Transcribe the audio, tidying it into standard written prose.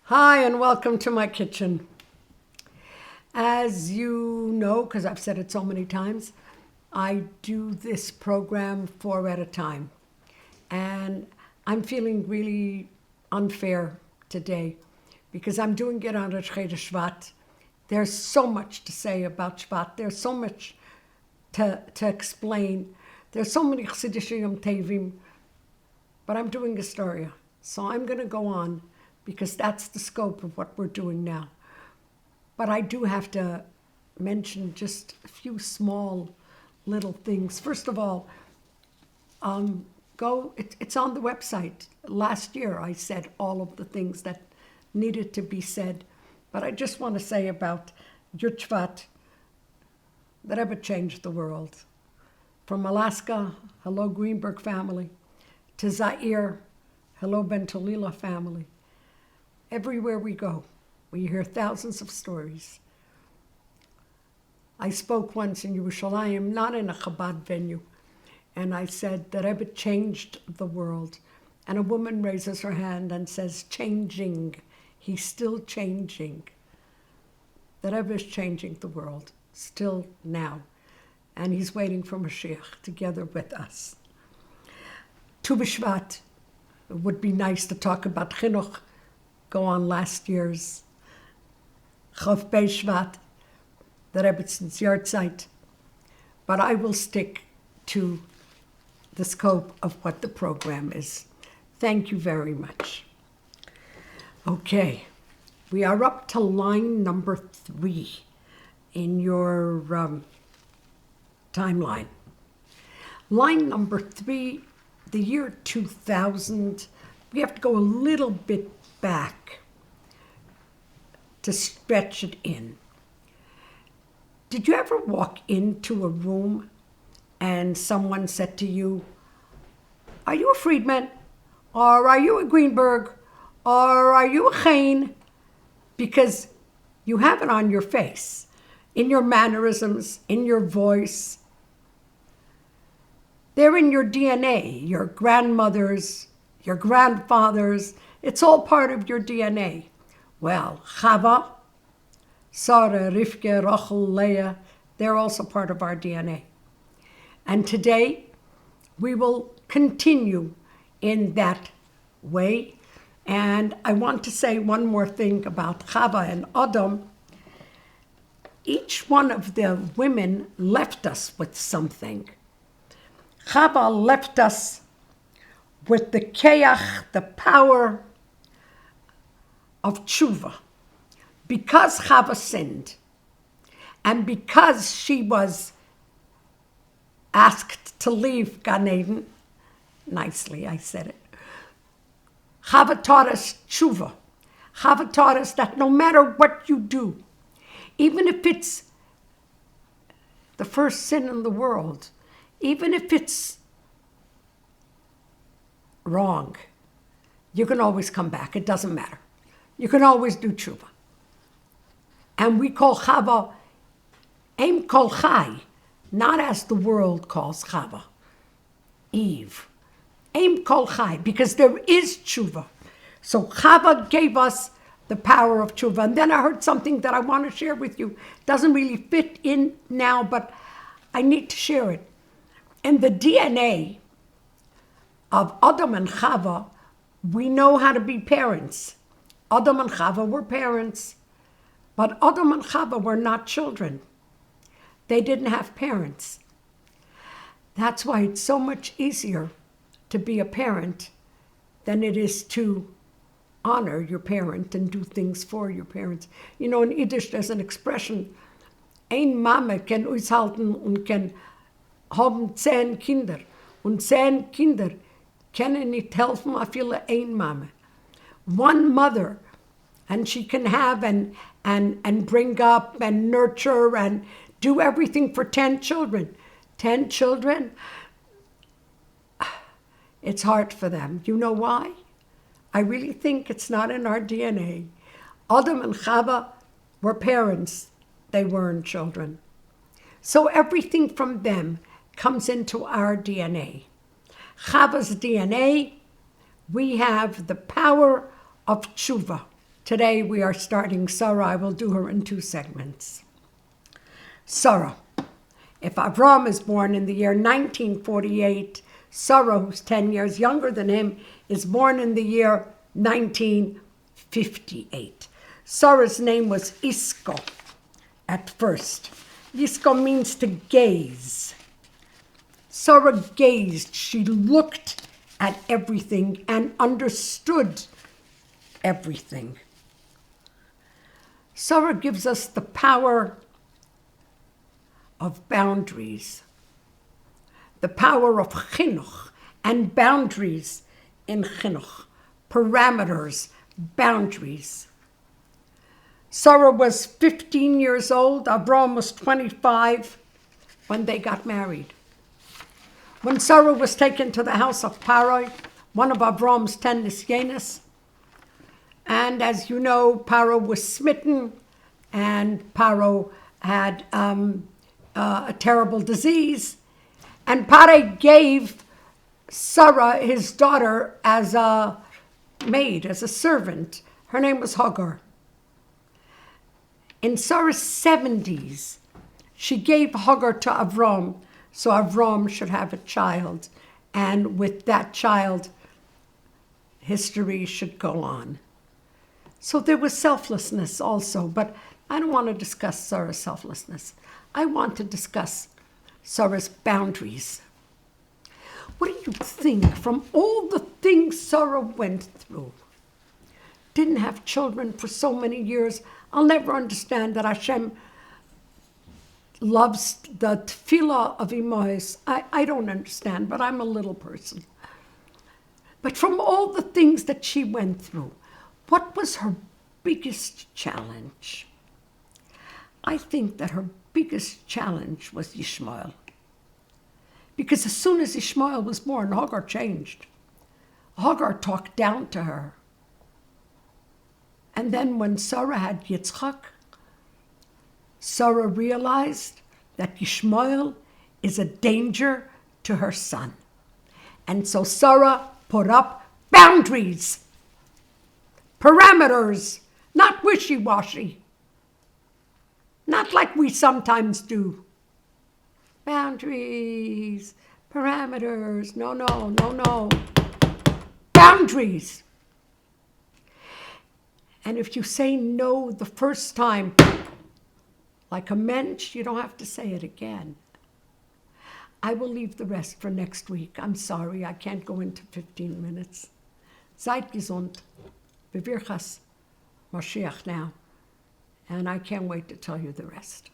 Hi, and welcome to my kitchen. As you know, because I've said it so many times, I do this program 4 at a time. And I'm feeling really unfair today because I'm doing it on Rosh Chodesh Shvat. There's so much to say about Shvat. There's so much to explain. There's so many Chassidish Yom Tevim, but I'm doing Historia. So I'm going to go on because that's the scope of what we're doing now. But I do have to mention just a few small little things. First of all, it's on the website. Last year I said all of the things that needed to be said. But I just want to say about Yud Shvat, the Rebbe changed the world. From Alaska, hello Greenberg family, to Zaire, hello Ben Talila family. Everywhere we go, we hear thousands of stories. I spoke once in Yerushalayim, not in a Chabad venue, and I said the Rebbe changed the world. And a woman raises her hand and says, changing. He's still changing. The Rebbe is changing the world, still now. And he's waiting for Mashiach together with us. Tu B'Shvat, it would be nice to talk about Chinuch, go on last year's Chav Bei Shvat, the Rebbetzins Yahrzeit. But I will stick to the scope of what the program is. Thank you very much. Okay, we are up to line number 3 in your timeline. Line number 3, the year 2000, we have to go a little bit back to stretch it in. Did you ever walk into a room and someone said to you, are you a Friedman? Or are you a Greenberg? Or are you a Chain? Because you have it on your face, in your mannerisms, in your voice. They're in your DNA, your grandmothers, your grandfathers. It's all part of your DNA. Well, Chava, Sarah, Rivka, Rachel, Leah, they're also part of our DNA. And today, we will continue in that way. And I want to say one more thing about Chava and Adam. Each one of the women left us with something. Chava left us with the keach, the power of tshuva. Because Chava sinned, and because she was asked to leave Gan Eden, nicely I said it, Chava taught us tshuva. Chava taught us that no matter what you do, even if it's the first sin in the world, even if it's wrong, you can always come back. It doesn't matter. You can always do tshuva. And we call Chava Em Kol Chai, not as the world calls Chava, Eve. Em Kol Chai, because there is tshuva. So Chava gave us the power of tshuva. And then I heard something that I want to share with you. Doesn't really fit in now, but I need to share it. In the DNA of Adam and Chava, we know how to be parents. Adam and Chava were parents. But Adam and Chava were not children. They didn't have parents. That's why it's so much easier to be a parent than it is to honor your parent and do things for your parents. You know, in Yiddish there's an expression, ein Mame kann aushalten und kann haben 10 Kinder. Und 10 Kinder können nicht helfen, a viele ein Mame. One mother, and she can have and bring up and nurture and do everything for 10 children. 10 children, it's hard for them. You know why? I really think it's not in our DNA. Adam and Chava were parents. They weren't children. So everything from them comes into our DNA. Chava's DNA, we have the power of tshuva. Today we are starting Sarah. I will do her in 2 segments. Sarah. If Avram is born in the year 1948, Sarah, who's 10 years younger than him, is born in the year 1958. Sarah's name was Isko at first. Isko means to gaze. Sarah gazed. She looked at everything and understood everything. Sarah gives us the power of boundaries, the power of chinuch and boundaries in chinuch, parameters, boundaries. Sarah was 15 years old. Avram was 25 when they got married. When Sarah was taken to the house of Paroi, one of Avram's 10 nisyenis, and as you know, Paro was smitten, and Paro had a terrible disease, and Paro gave Sarah, his daughter, as a maid, as a servant. Her name was Hagar. In Sarah's 70s, she gave Hagar to Avram, so Avram should have a child, and with that child, history should go on. So there was selflessness also, but I don't want to discuss Sarah's selflessness. I want to discuss Sarah's boundaries. What do you think from all the things Sarah went through? Didn't have children for so many years. I'll never understand that Hashem loves the tefillah of Imois. I don't understand, but I'm a little person. But from all the things that she went through, what was her biggest challenge? I think that her biggest challenge was Yishmael. Because as soon as Ishmael was born, Hagar changed. Hagar talked down to her. And then when Sarah had Yitzchak, Sarah realized that Ishmael is a danger to her son. And so Sarah put up boundaries, parameters, not wishy-washy, not like we sometimes do. Boundaries, parameters, no. Boundaries. And if you say no the first time, like a mensch, you don't have to say it again. I will leave the rest for next week. I'm sorry, I can't go into 15 minutes. Seid gesund. Bevirchas Mashiach now. And I can't wait to tell you the rest.